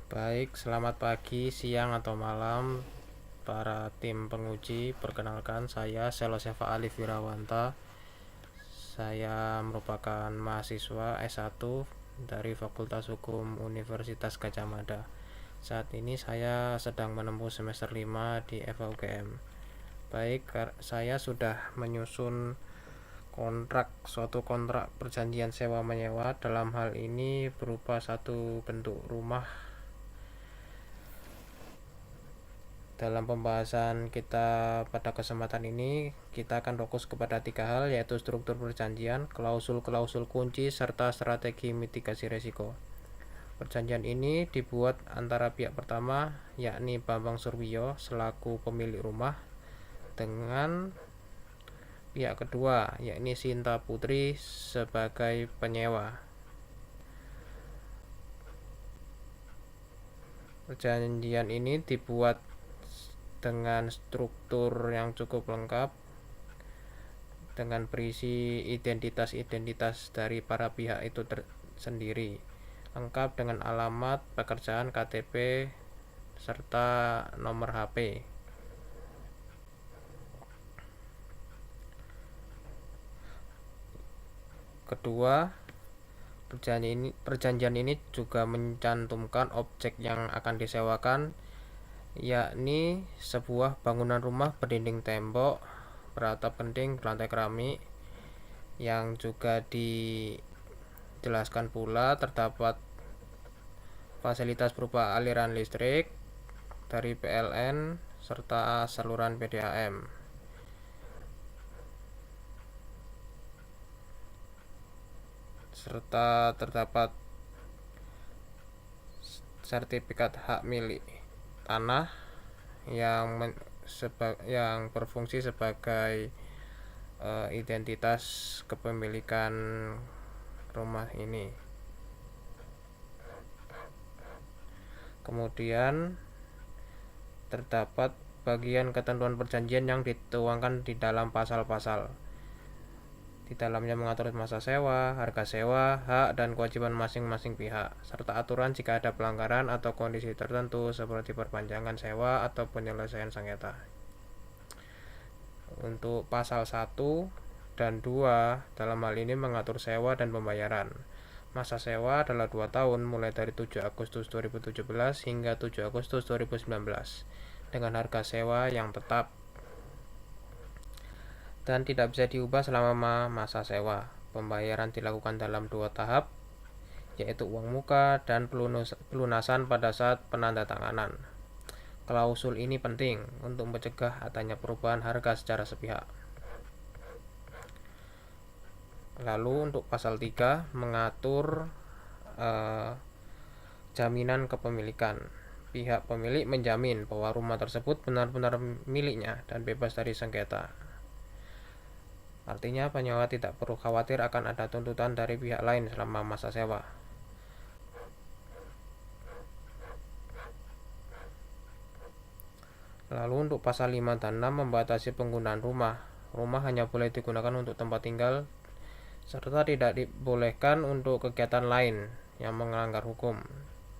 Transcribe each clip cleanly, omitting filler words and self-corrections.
Baik, selamat pagi, siang, atau malam para tim penguji. Perkenalkan, saya Seloseva Alif Wirawanta. Saya merupakan mahasiswa S1 dari Fakultas Hukum Universitas Gadjah Mada. Saat ini saya sedang menempuh semester 5 di FHUGM. Baik, saya sudah menyusun suatu kontrak perjanjian sewa menyewa. Dalam hal ini berupa satu bentuk rumah. Dalam pembahasan kita pada kesempatan ini, kita akan fokus kepada 3 hal, yaitu struktur perjanjian, klausul-klausul kunci, serta strategi mitigasi risiko. Perjanjian ini dibuat antara pihak pertama, yakni Bambang Surbiyo selaku pemilik rumah, dengan pihak kedua, yakni Sinta Putri sebagai penyewa. Perjanjian ini dibuat dengan struktur yang cukup lengkap, dengan berisi identitas dari para pihak itu sendiri, lengkap dengan alamat pekerjaan, KTP, serta nomor HP. Kedua, perjanjian ini juga mencantumkan objek yang akan disewakan, yakni sebuah bangunan rumah berdinding tembok, beratap genting, berlantai keramik, yang juga dijelaskan pula terdapat fasilitas berupa aliran listrik dari PLN serta saluran PDAM. Serta terdapat sertifikat hak milik tanah yang berfungsi sebagai identitas kepemilikan rumah ini. Kemudian terdapat bagian ketentuan perjanjian yang dituangkan di dalam pasal-pasal. Di dalamnya mengatur masa sewa, harga sewa, hak dan kewajiban masing-masing pihak, serta aturan jika ada pelanggaran atau kondisi tertentu seperti perpanjangan sewa atau penyelesaian sengketa. Untuk pasal 1 dan 2 dalam hal ini mengatur sewa dan pembayaran. Masa sewa adalah 2 tahun mulai dari 7 Agustus 2017 hingga 7 Agustus 2019 dengan harga sewa yang tetap dan tidak bisa diubah selama masa sewa. Pembayaran dilakukan dalam 2 tahap, yaitu uang muka dan pelunasan pada saat penandatanganan. Klausul ini penting untuk mencegah adanya perubahan harga secara sepihak. Lalu untuk pasal 3 mengatur jaminan kepemilikan. Pihak pemilik menjamin bahwa rumah tersebut benar-benar miliknya dan bebas dari sengketa. Artinya penyewa tidak perlu khawatir akan ada tuntutan dari pihak lain selama masa sewa. Lalu untuk pasal 5 dan 6 membatasi penggunaan rumah. Rumah hanya boleh digunakan untuk tempat tinggal serta tidak dibolehkan untuk kegiatan lain yang melanggar hukum,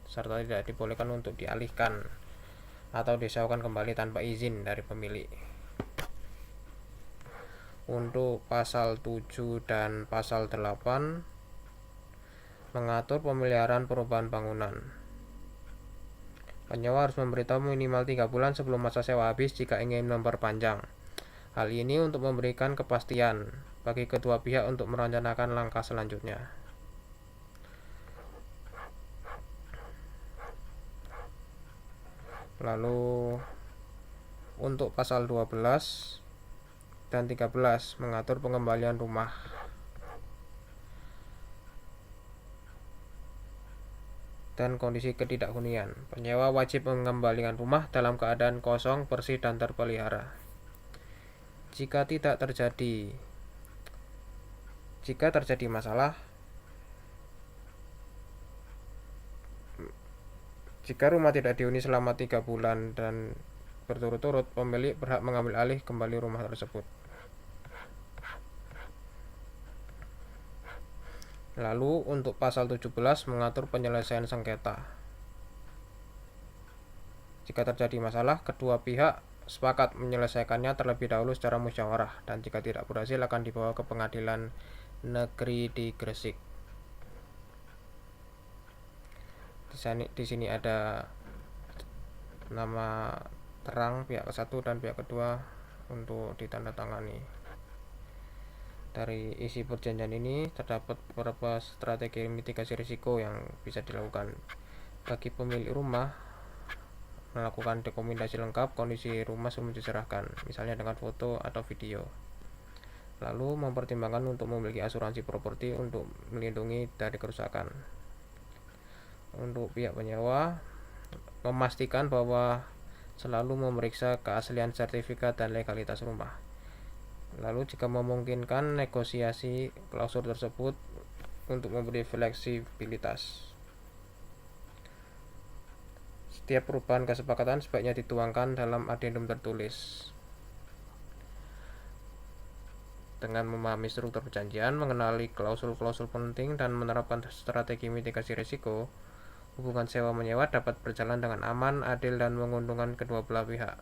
serta tidak dibolehkan untuk dialihkan atau disewakan kembali tanpa izin dari pemilik. Untuk pasal 7 dan pasal 8 mengatur pemeliharaan perubahan bangunan. Penyewa harus memberitahu minimal 3 bulan sebelum masa sewa habis jika ingin memperpanjang. Hal ini untuk memberikan kepastian bagi kedua pihak untuk merencanakan langkah selanjutnya. Lalu untuk pasal 12 dan 13 mengatur pengembalian rumah. Dan kondisi ketidakhunian. Penyewa wajib mengembalikan rumah dalam keadaan kosong, bersih, dan terpelihara. Jika terjadi masalah, jika rumah tidak dihuni selama 3 bulan dan berturut-turut, pemilik berhak mengambil alih kembali rumah tersebut. Lalu untuk pasal 17 mengatur penyelesaian sengketa. Jika terjadi masalah, kedua pihak sepakat menyelesaikannya terlebih dahulu secara musyawarah, dan jika tidak berhasil akan dibawa ke pengadilan negeri di Gresik. Di sini ada nama terang pihak ke-1 dan pihak kedua untuk ditandatangani. Dari isi perjanjian ini terdapat beberapa strategi mitigasi risiko yang bisa dilakukan. Bagi pemilik rumah, melakukan dokumentasi lengkap kondisi rumah sebelum diserahkan, misalnya dengan foto atau video. Lalu mempertimbangkan untuk memiliki asuransi properti untuk melindungi dari kerusakan. Untuk pihak penyewa, memastikan bahwa selalu memeriksa keaslian sertifikat dan legalitas rumah. Lalu jika memungkinkan, negosiasi klausul tersebut untuk memberi fleksibilitas. Setiap perubahan kesepakatan sebaiknya dituangkan dalam adendum tertulis. Dengan memahami struktur perjanjian, mengenali klausul-klausul penting, dan menerapkan strategi mitigasi risiko, hubungan sewa-menyewa dapat berjalan dengan aman, adil, dan menguntungkan kedua belah pihak.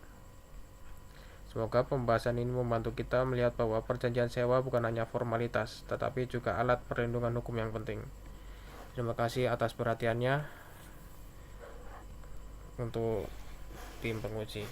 Semoga pembahasan ini membantu kita melihat bahwa perjanjian sewa bukan hanya formalitas, tetapi juga alat perlindungan hukum yang penting. Terima kasih atas perhatiannya untuk tim penguji.